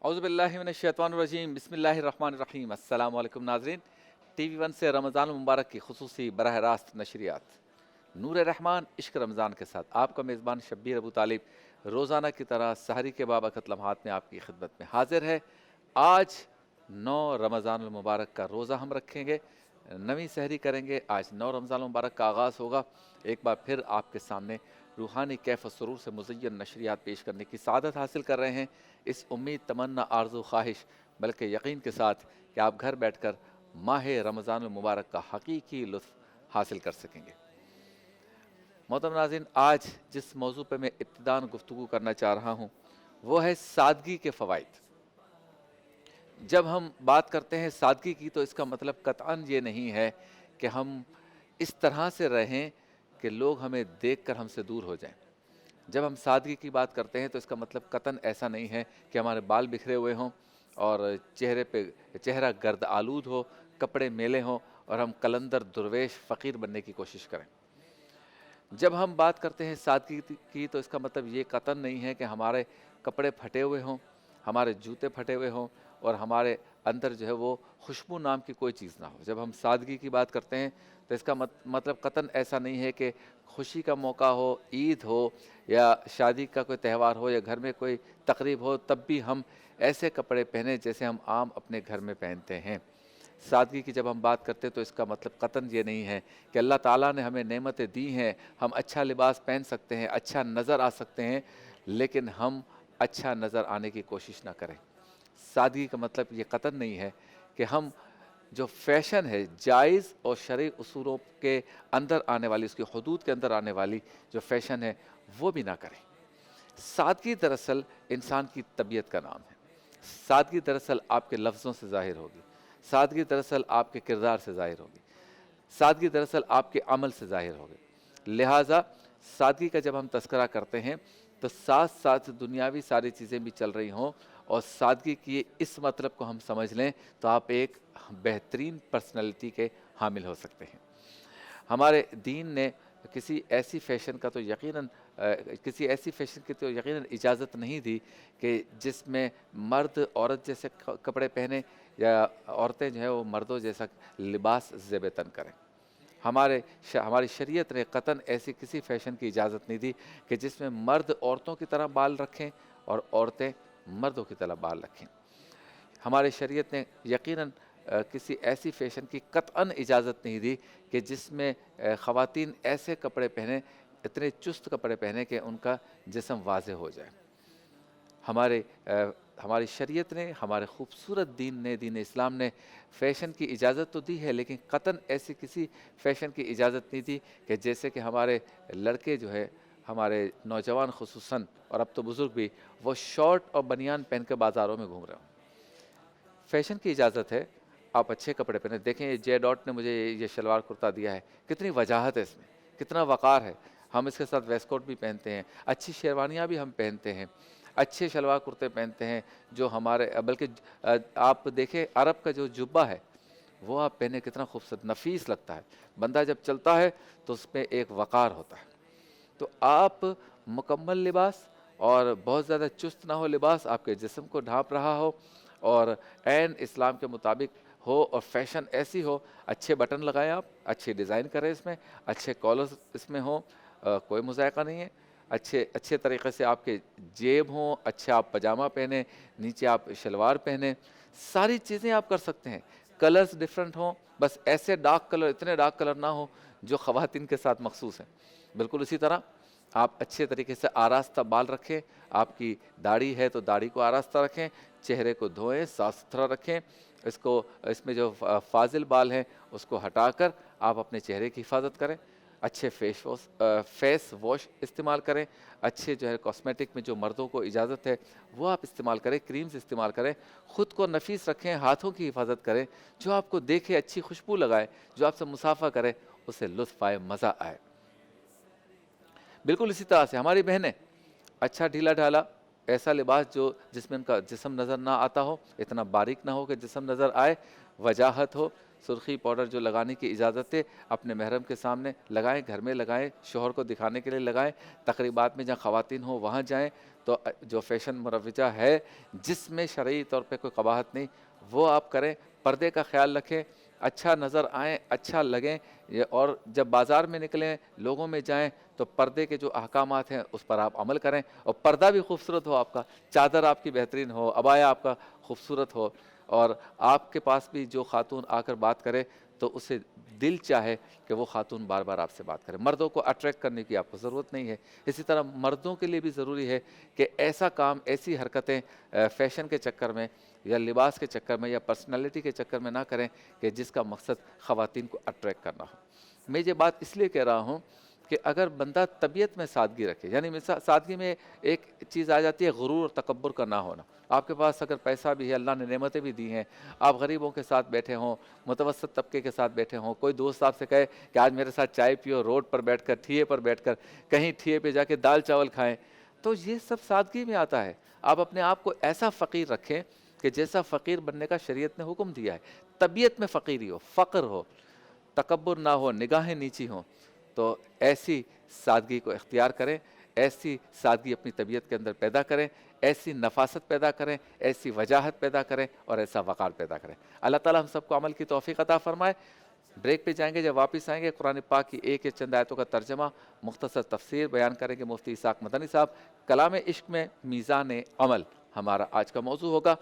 औज़ुबिल्लाहि मिनश्शैतानिर्रजीम बिस्मिल्लाहिर्रहमानिर्रहीम। अस्सलामु अलैकुम नाज़रीन, TV 1 से रमज़ान मुबारक की खुसूसी बराह रास्त नशरियात नूर रहमान इश्क रमज़ान के साथ आपका मेज़बान शब्बीर अबू तालिब रोज़ाना की तरह सहरी के बाबरकत लम्हात में आपकी खिदमत में हाजिर है। आज 9 रमज़ान मुबारक का रोज़ा हम रखेंगे, नवी सहरी करेंगे। आज 9 रमज़ान मुबारक का आगाज़ होगा। एक बार फिर आपके सामने रूहानी कैफ व सुरूर से मुज़य्यन नशरियात पेश करने की सआदत हासिल कर रहे हैं, इस उम्मीद, तमन्ना, आरज़ू, ख्वाहिश बल्कि यकीन के साथ कि आप घर बैठकर माह रमज़ान मुबारक का हकीकी लुत्फ़ हासिल कर सकेंगे। मोहतरम नाज़रीन, आज जिस मौजू पर मैं इब्तिदान गुफ्तगू करना चाह रहा हूँ वो है सादगी के फ़वाइद। जब हम बात करते हैं सादगी की तो इसका मतलब कतअन ये नहीं है कि हम इस तरह से रहें कि लोग हमें देखकर हमसे दूर हो जाएं। जब हम सादगी की बात करते हैं तो इसका मतलब कतन ऐसा नहीं है कि हमारे बाल बिखरे हुए हों और चेहरे पे चेहरा गर्द आलूद हो, कपड़े मेले हों और हम कलंदर दुर्वेश फ़कीर बनने की कोशिश करें। जब हम बात करते हैं सादगी की तो इसका मतलब ये कतन नहीं है कि हमारे कपड़े फटे हुए हों, हमारे जूते फटे हुए हों और हमारे अंदर जो है वो खुशबू नाम की कोई चीज़ ना हो। जब हम सादगी की बात करते हैं तो इसका मतलब कतन ऐसा नहीं है कि खुशी का मौका हो, ईद हो या शादी का कोई त्यौहार हो या घर में कोई तकरीब हो, तब भी हम ऐसे कपड़े पहने जैसे हम आम अपने घर में पहनते हैं। सादगी की जब हम बात करते हैं तो इसका मतलब कतन ये नहीं है कि अल्लाह ताला ने हमें नेमतें दी हैं, हम अच्छा लिबास पहन सकते हैं, अच्छा नज़र आ सकते हैं, लेकिन हम अच्छा नज़र आने की कोशिश ना करें। सादगी का मतलब ये कतन नहीं है कि हम जो फ़ैशन है, जायज़ और शरई उसूलों के अंदर आने वाली, उसकी हदूद के अंदर आने वाली जो फ़ैशन है वो भी ना करें। सादगी दरअसल इंसान की तबीयत का नाम है। सादगी दरअसल आपके लफ्ज़ों से ज़ाहिर होगी, सादगी दरअसल आपके किरदार से ज़ाहिर होगी, सादगी दरअसल आपके अमल से ज़ाहिर होगी। लिहाजा सादगी का जब हम तज़किरा करते हैं तो साथ साथ दुनियावी सारी चीज़ें भी चल रही हों और सादगी की इस मतलब को हम समझ लें तो आप एक बेहतरीन पर्सनैलिटी के हामिल हो सकते हैं। हमारे दीन ने किसी ऐसी फ़ैशन का तो यकीनन किसी ऐसी फ़ैशन की तो यकीनन इजाज़त नहीं दी कि जिसमें मर्द औरत जैसे कपड़े पहने या औरतें जो है वो मर्दों जैसा लिबास ज़ेब-ए-तन करें। हमारी शरीयत ने कतन ऐसी किसी फ़ैशन की इजाज़त नहीं दी कि जिसमें मर्द औरतों की तरह बाल रखें और औरतें मर्दों की तरह बाल रखें। हमारी शरीयत ने यकीनन किसी ऐसी फ़ैशन की कतअन इजाज़त नहीं दी कि जिसमें ख़वातीन ऐसे कपड़े पहने, इतने चुस्त कपड़े पहने कि उनका जिस्म वाज़े हो जाए। हमारी शरीयत ने, हमारे खूबसूरत दीन ने, दीन इस्लाम ने फ़ैशन की इजाज़त तो दी है, लेकिन कतन ऐसी किसी फ़ैशन की इजाज़त नहीं दी कि जैसे कि हमारे लड़के जो है, हमारे नौजवान ख़ुसूसन और अब तो बुज़ुर्ग भी, वो शॉर्ट और बनियान पहन के बाज़ारों में घूम रहे हों। फ़ैशन की इजाज़त है, आप अच्छे कपड़े पहने। देखें ये जे डॉट ने मुझे ये शलवार कुर्ता दिया है, कितनी वजाहत है इसमें, कितना वक़ार है। हम इसके साथ वेस्ट कोट भी पहनते हैं, अच्छी शेरवानियाँ भी हम पहनते हैं, अच्छे शलवार कुर्ते पहनते हैं जो हमारे बल्कि आप देखें अरब का जो जुब्बा है वो आप पहने, कितना खूबसूरत नफ़ीस लगता है। बंदा जब चलता है तो उसमें एक वक़ार होता है। तो आप मुकम्मल लिबास और बहुत ज़्यादा चुस्त ना हो लिबास, आपके जिस्म को ढाँप रहा हो और ऐन इस्लाम के मुताबिक हो और फ़ैशन ऐसी हो, अच्छे बटन लगाएं आप, अच्छी डिज़ाइन करें इसमें, अच्छे कॉलर्स इसमें हों, कोई मुज़ायक़ा नहीं है। अच्छे अच्छे तरीक़े से आपके जेब हों, अच्छा आप पजामा पहने, नीचे आप शलवार पहने, सारी चीज़ें आप कर सकते हैं। कलर्स डिफरेंट हों, बस ऐसे डार्क कलर, इतने डार्क कलर ना हो जो ख़वातीन के साथ मख़सूस हैं। बिल्कुल इसी तरह आप अच्छे तरीके से आरास्ता बाल रखें, आपकी दाढ़ी है तो दाढ़ी को आरास्ता रखें, चेहरे को धोएं, साफ़ सुथरा रखें। इसमें जो फाजिल बाल हैं उसको हटाकर आप अपने चेहरे की हिफाजत करें, अच्छे फेस वॉश इस्तेमाल करें, अच्छे जो है कॉस्मेटिक में जो मर्दों को इजाज़त है वो आप इस्तेमाल करें, क्रीम्स इस्तेमाल करें, ख़ुद को नफ़ीस रखें, हाथों की हिफाजत करें, जो आपको देखे अच्छी खुशबू लगाए, जो आपसे मुसाफ़ा करे उसे लुत्फ़ आए, मज़ा आए। बिल्कुल इसी तरह से हमारी बहनें अच्छा ढीला ढाला ऐसा लिबास जो जिसमें उनका जिस्म नज़र ना आता हो, इतना बारीक ना हो कि जिस्म नज़र आए, वजाहत हो, سرخی پاؤڈر جو لگانے کی اجازت ہے اپنے محرم کے سامنے لگائیں، گھر میں لگائیں، شوہر کو دکھانے کے لیے لگائیں، تقریبات میں جہاں خواتین ہوں وہاں جائیں تو جو فیشن مروجہ ہے جس میں شرعی طور پہ کوئی قباحت نہیں وہ آپ کریں، پردے کا خیال رکھیں، اچھا نظر آئیں، اچھا لگیں، اور جب بازار میں نکلیں لوگوں میں جائیں تو پردے کے جو احکامات ہیں اس پر آپ عمل کریں، اور پردہ بھی خوبصورت ہو، آپ کا چادر آپ کی بہترین ہو، عبایا آپ کا خوبصورت ہو، اور آپ کے پاس بھی جو خاتون آ کر بات کرے تو اسے دل چاہے کہ وہ خاتون بار بار آپ سے بات کرے۔ مردوں کو اٹریکٹ کرنے کی آپ کو ضرورت نہیں ہے، اسی طرح مردوں کے لیے بھی ضروری ہے کہ ایسا کام، ایسی حرکتیں فیشن کے چکر میں یا لباس کے چکر میں یا پرسنالٹی کے چکر میں نہ کریں کہ جس کا مقصد خواتین کو اٹریکٹ کرنا ہو۔ میں یہ بات اس لیے کہہ رہا ہوں کہ اگر بندہ طبیعت میں سادگی رکھے، یعنی سادگی میں ایک چیز آ جاتی ہے غرور اور تکبر کا نہ ہونا۔ آپ کے پاس اگر پیسہ بھی ہے، اللہ نے نعمتیں بھی دی ہیں، آپ غریبوں کے ساتھ بیٹھے ہوں، متوسط طبقے کے ساتھ بیٹھے ہوں، کوئی دوست آپ سے کہے کہ آج میرے ساتھ چائے پیو، روڈ پر بیٹھ کر، ٹھیے پر بیٹھ کر، کہیں ٹھیے پہ جا کے دال چاول کھائیں، تو یہ سب سادگی میں آتا ہے۔ آپ اپنے آپ کو ایسا فقیر رکھیں کہ جیسا فقیر بننے کا شریعت نے حکم دیا ہے، طبیعت میں فقیری ہو، فقر ہو، تکبر نہ ہو، نگاہیں نیچی ہوں، تو ایسی سادگی کو اختیار کریں، ایسی سادگی اپنی طبیعت کے اندر پیدا کریں، ایسی نفاست پیدا کریں، ایسی وجاہت پیدا کریں اور ایسا وقار پیدا کریں۔ اللہ تعالیٰ ہم سب کو عمل کی توفیق عطا فرمائے۔ بریک پہ جائیں گے، جب واپس آئیں گے قرآن پاک کی ایک یا چند آیتوں کا ترجمہ، مختصر تفسیر بیان کریں گے مفتی اسحاق مدنی صاحب۔ کلام عشق میں میزان عمل ہمارا آج کا موضوع ہوگا۔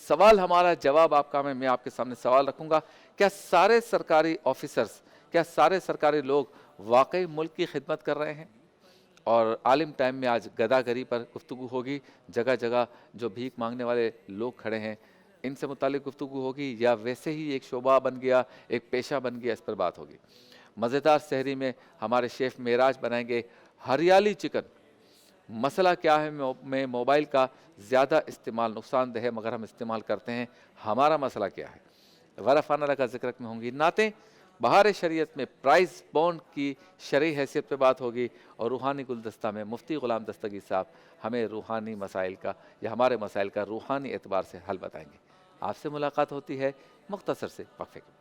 سوال ہمارا، جواب آپ کا میں آپ کے سامنے سوال رکھوں گا، کیا سارے سرکاری آفیسرز، کیا سارے سرکاری لوگ واقعی ملک کی خدمت کر رہے ہیں؟ اور عالم ٹائم میں آج گدا گری پر گفتگو ہوگی، جگہ جگہ جو بھیک مانگنے والے لوگ کھڑے ہیں ان سے متعلق گفتگو ہوگی، یا ویسے ہی ایک شعبہ بن گیا، ایک پیشہ بن گیا، اس پر بات ہوگی۔ مزیدار سحری میں ہمارے شیف معراج بنائیں گے ہریالی چکن۔ مسئلہ کیا ہے میں موبائل کا زیادہ استعمال نقصان دہ ہے مگر ہم استعمال کرتے ہیں، ہمارا مسئلہ کیا ہے؟ غرفانہ کا ذکر میں ہوں گی نعتیں۔ بہار شریعت میں پرائز بانڈ کی شرعی حیثیت پہ بات ہوگی، اور روحانی گلدستہ میں مفتی غلام دستگیر صاحب ہمیں روحانی مسائل کا یا ہمارے مسائل کا روحانی اعتبار سے حل بتائیں گے۔ آپ سے ملاقات ہوتی ہے مختصر سے وقفے کے بعد۔